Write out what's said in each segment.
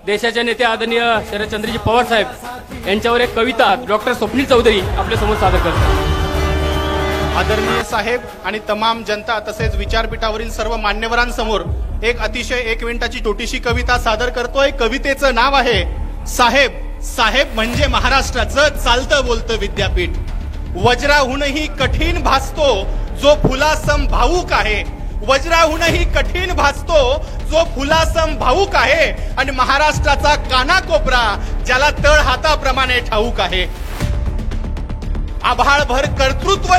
देशाचे नेते आदरणीय शरदचंद्रजी पवार साहेब यांच्यावर एक कविता डॉक्टर स्वप्नील चौधरी आपल्या समोर सादर करतात. आदरणीय साहेब आणि तमाम जनता तसेच विचारपीठावरील सर्व मान्यवरांसमोर एक अतिशय 1 मिनिटाची छोटीशी कविता सादर करतोय. कवितेचं नाव आहे साहेब. साहेब म्हणजे महाराष्ट्राचं चालतं बोलतं विद्यापीठ. वज्राहूनही कठीण भासतो जो फुलासम भावूक आहे. वज्राहूनही कठीण भासतो जो फुलासम भावूक आहे आणि महाराष्ट्राचा कानाकोपरा ज्याला तळ हाताप्रमाणे ठाऊक आहे. आभाळभर कर्तृत्व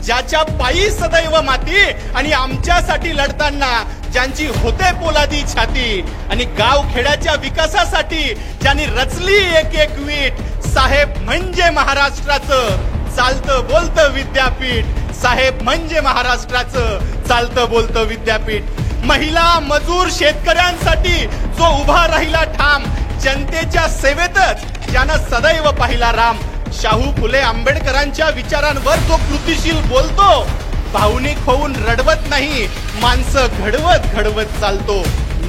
ज्याच्या पायी सदैव माती आणि आमच्यासाठी लढताना ज्यांची होते पोलादी छाती आणि गाव खेड्याच्या विकासासाठी ज्यांनी रचली एक एक वीट. साहेब म्हणजे महाराष्ट्राचं चालतं बोलतं विद्यापीठ. साहेब म्हणजे महाराष्ट्राचं चालतं बोलतं विद्यापीठ. महिला मजूर शेतकऱ्यांसाठी जो उभा राहिला ठाम. जनतेच्या सेवेतच ज्यानं सदैव पाहिला राम. शाहू फुले आंबेडकरांच्या विचारांवर जो कृतिशील बोलतो. भावनिक होऊन रडवत नाही, माणसं घडवत घडवत चालतो.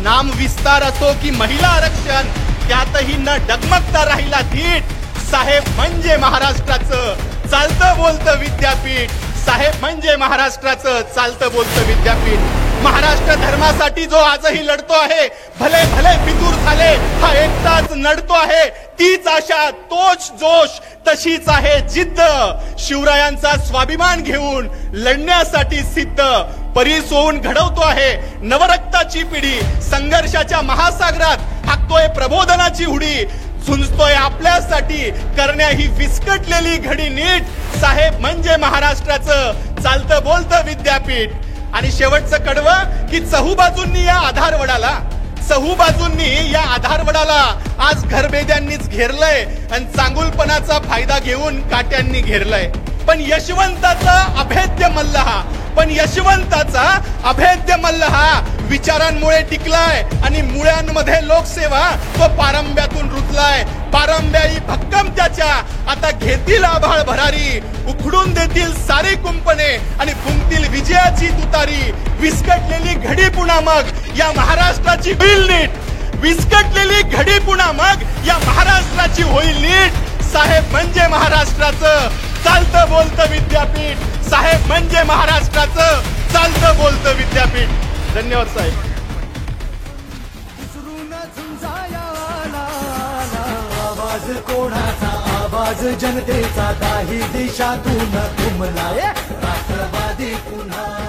नाम विस्तार असो की महिला आरक्षण त्यातही न डगमगता राहिला धीट. साहेब म्हणजे महाराष्ट्राचं चालतं बोलतं विद्यापीठ. साहेब म्हणजे महाराष्ट्राचं चालतं बोलतं विद्यापीठ. महाराष्ट्र धर्मासाठी जो आजही लढतो आहे. भले भले फितूर झाले हा एकटाच नडतो आहे. तीच आशा तोच जोश तशीच आहे जिद्द. शिवरायांचा स्वाभिमान घेऊन लढण्यासाठी सिद्ध. परीस होऊन घडवतो आहे नवरक्ताची पिढी. संघर्षाच्या महासागरात हाकतोय प्रबोधनाची उडी. झुंजतोय आपल्यासाठी करण्या ही विस्कटलेली घडी नीट. साहेब म्हणजे महाराष्ट्राचं चालतं बोलतं विद्यापीठ. आणि शेवटचं कडवं की चहूबाजूंनी या आधारवडाला आज घरबेद्यांनीच घेरलंय आणि चांगुलपणाचा फायदा घेऊन काट्यांनी घेरलंय. पण यशवंताचा अभेद्य मल्ल हा विचारांमुळे टिकलाय आणि मुळ्यांमध्ये लोकसेवा तो पारंब्यातून रुजलाय. पारंब्याही भक्कम त्याच्या आता घेतील आभाळ भरारी. उखडून देतील सारी कुंपणे आणि फुंकतील विजयाची तुतारी. विस्कटलेली घडी पुन्हा मग या महाराष्ट्राची होईल नीट. विस्कटलेली घडी पुन्हा मग या महाराष्ट्राची होईल नीट. साहेब म्हणजे महाराष्ट्राचं चालतं बोलतं विद्यापीठ. साहेब म्हणजे महाराष्ट्राचं चालतं बोलतं विद्यापीठ. धन्यवाद साहेब. आवाज कोणाचा आवाज जनतेचा काही दिशातून घुमलाय राष्ट्रवादी पुन्हा.